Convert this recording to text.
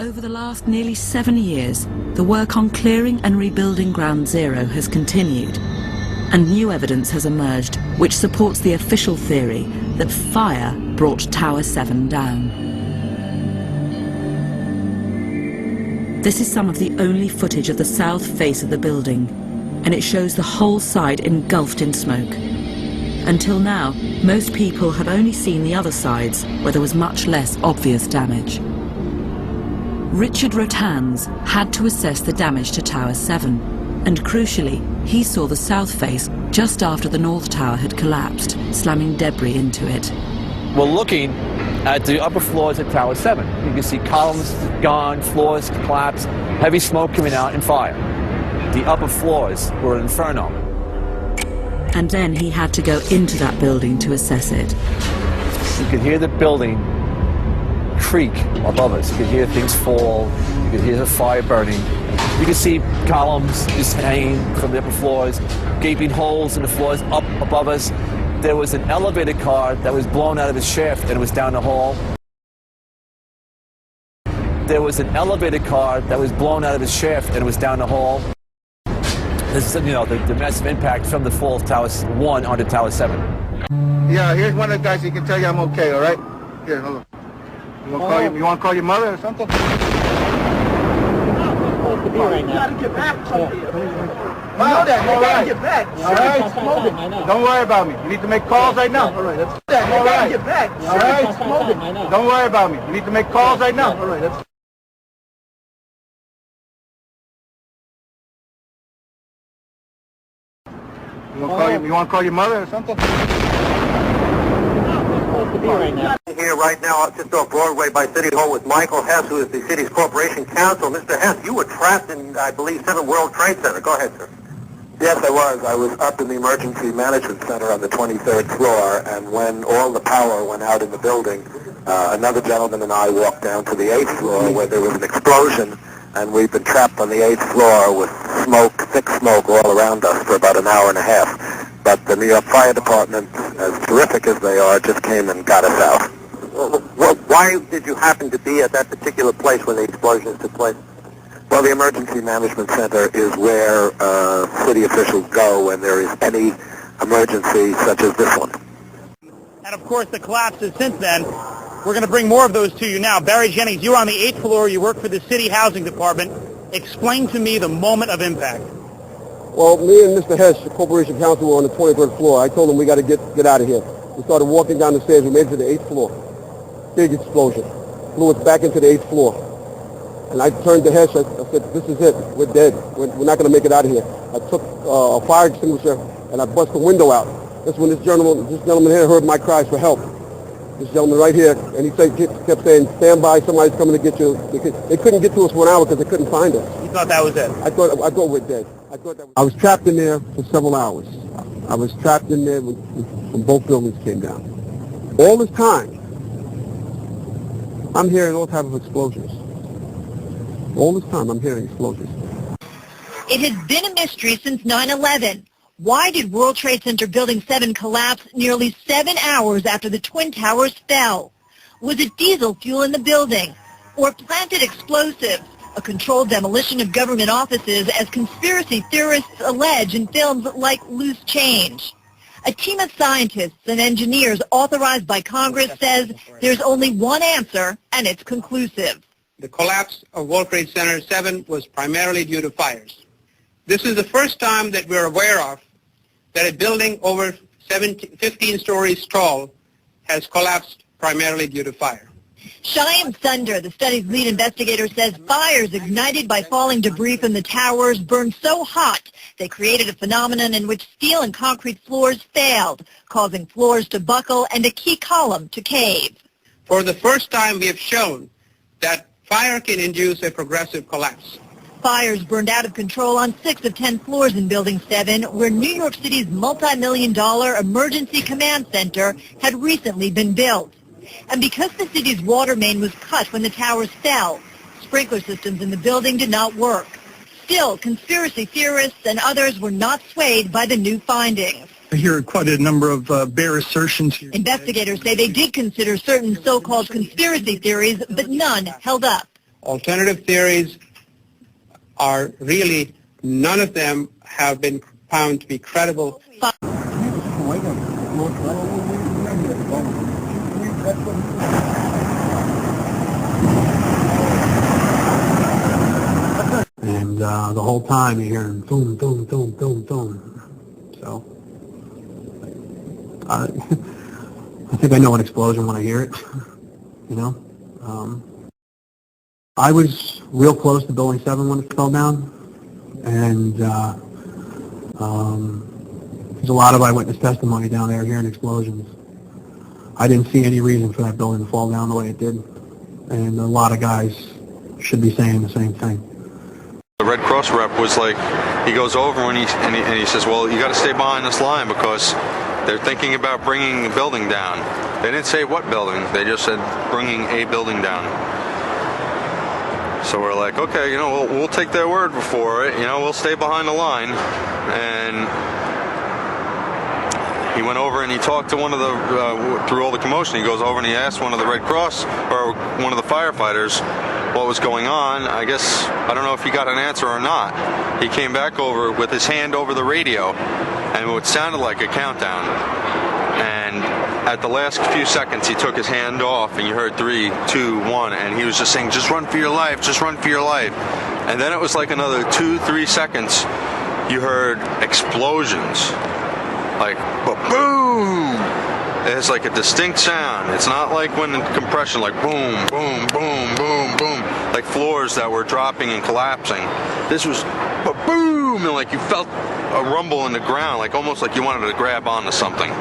Over the last nearly 7 years, the work on clearing and rebuilding Ground Zero has continued, and new evidence has emerged which supports the official theory that fire brought Tower 7 down. This is some of the only footage of the south face of the building, and it shows the whole side engulfed in smoke. Until now, most people had only seen the other sides, where there was much less obvious damage. Richard Rotans had to assess the damage to Tower 7, and crucially, he saw the south face just after the north tower had collapsed, slamming debris into it. We're looking at the upper floors of Tower 7. You can see columns gone, floors collapsed, heavy smoke coming out, and fire. The upper floors were an inferno. And then he had to go into that building to assess it. You could hear the building creak above us. You could hear things fall. You could hear the fire burning. You could see columns just hanging from the upper floors, gaping holes in the floors up above us. There was an elevator car that was blown out of its shaft and it was down the hall. There was an elevator car that was blown out of its shaft and it was down the hall. This is, the massive impact from the fall of Tower 1 onto Tower 7. Yeah, here's one of the guys. He can tell you I'm okay, all right? Here, hold on. You want to call your mother or something? You gotta get back from here. You know that. You gotta get back. All right. Don't worry about me. You need to make calls right now. All right. That's that. You gotta get back. All right. Don't worry about me. You need to make calls right now. All right. That's You want to call your mother or something? Here right now, just off Broadway by City Hall with Michael Hess, who is the city's corporation counsel. Mr. Hess, you were trapped in, I believe, 7 World Trade Center. Go ahead, sir. Yes, I was. I was up in the Emergency Management Center on the 23rd floor, and when all the power went out in the building, another gentleman and I walked down to the 8th floor where there was an explosion, and we've been trapped on the 8th floor with smoke, thick smoke all around us for about an hour and a half. But the New York Fire Department, as terrific as they are, just came and got us out. Well, why did you happen to be at that particular place when the explosions took place? Well, the Emergency Management Center is where city officials go when there is any emergency such as this one. And of course, the collapses since then. We're going to bring more of those to you now. Barry Jennings, you're on the 8th floor. You work for the City Housing Department. Explain to me the moment of impact. Well, me and Mr. Hess, the corporation counsel, were on the 23rd floor. I told him we got to get out of here. We started walking down the stairs. We made it to the 8th floor. Big explosion. Flew us back into the 8th floor. And I turned to Hess. I said, this is it. We're dead. We're not going to make it out of here. I took a fire extinguisher and I bust the window out. That's when this gentleman here heard my cries for help. This gentleman right here, and he kept saying, stand by, somebody's coming to get you. They couldn't get to us for an hour because they couldn't find us. You thought that was it? I thought we're dead. I was trapped in there for several hours. I was trapped in there when both buildings came down. All this time, I'm hearing all types of explosions. All this time, I'm hearing explosions. It has been a mystery since 9/11. Why did World Trade Center Building 7 collapse nearly 7 hours after the Twin Towers fell? Was it diesel fuel in the building? Or planted explosives? A controlled demolition of government offices, as conspiracy theorists allege in films like Loose Change. A team of scientists and engineers authorized by Congress says there's only one answer, and it's conclusive. The collapse of World Trade Center 7 was primarily due to fires. This is the first time that we're aware of that a building over 15 stories tall has collapsed primarily due to fire. Shyam Sunder, the study's lead investigator, says fires ignited by falling debris from the towers burned so hot they created a phenomenon in which steel and concrete floors failed, causing floors to buckle and a key column to cave. For the first time, we have shown that fire can induce a progressive collapse. Fires burned out of control on 6 of 10 floors in Building 7, where New York City's multi-million-dollar emergency command center had recently been built. And because the city's water main was cut when the towers fell, sprinkler systems in the building did not work. Still, conspiracy theorists and others were not swayed by the new findings. I hear quite a number of bare assertions here. Investigators say they did consider certain so-called conspiracy theories, but none held up. Alternative theories are really, none of them have been found to be credible. And the whole time you're hearing boom, boom, boom, boom, boom. So I think I know an explosion when I hear it. You know, I was real close to Building 7 when it fell down, and there's a lot of eyewitness testimony down there hearing explosions. I didn't see any reason for that building to fall down the way it did, and a lot of guys should be saying the same thing. The Red Cross rep was like, he goes over and he says, well, you got to stay behind this line because they're thinking about bringing the building down. They didn't say what building, they just said bringing a building down. So we're like, okay, you know, we'll take their word for it, you know, we'll stay behind the line. And he went over and he talked to one of the, through all the commotion, he goes over and he asked one of the Red Cross, or one of the firefighters, what was going on. I guess, I don't know if he got an answer or not. He came back over with his hand over the radio, and it sounded like a countdown. And at the last few seconds, he took his hand off, and you heard 3, 2, 1, and he was just saying, just run for your life, just run for your life. And then it was like another 2, 3 seconds, you heard explosions. Like, boom! It's like a distinct sound. It's not like when in compression, like boom, boom, boom, boom, boom, like floors that were dropping and collapsing. This was boom, and like you felt a rumble in the ground, like almost like you wanted to grab onto something.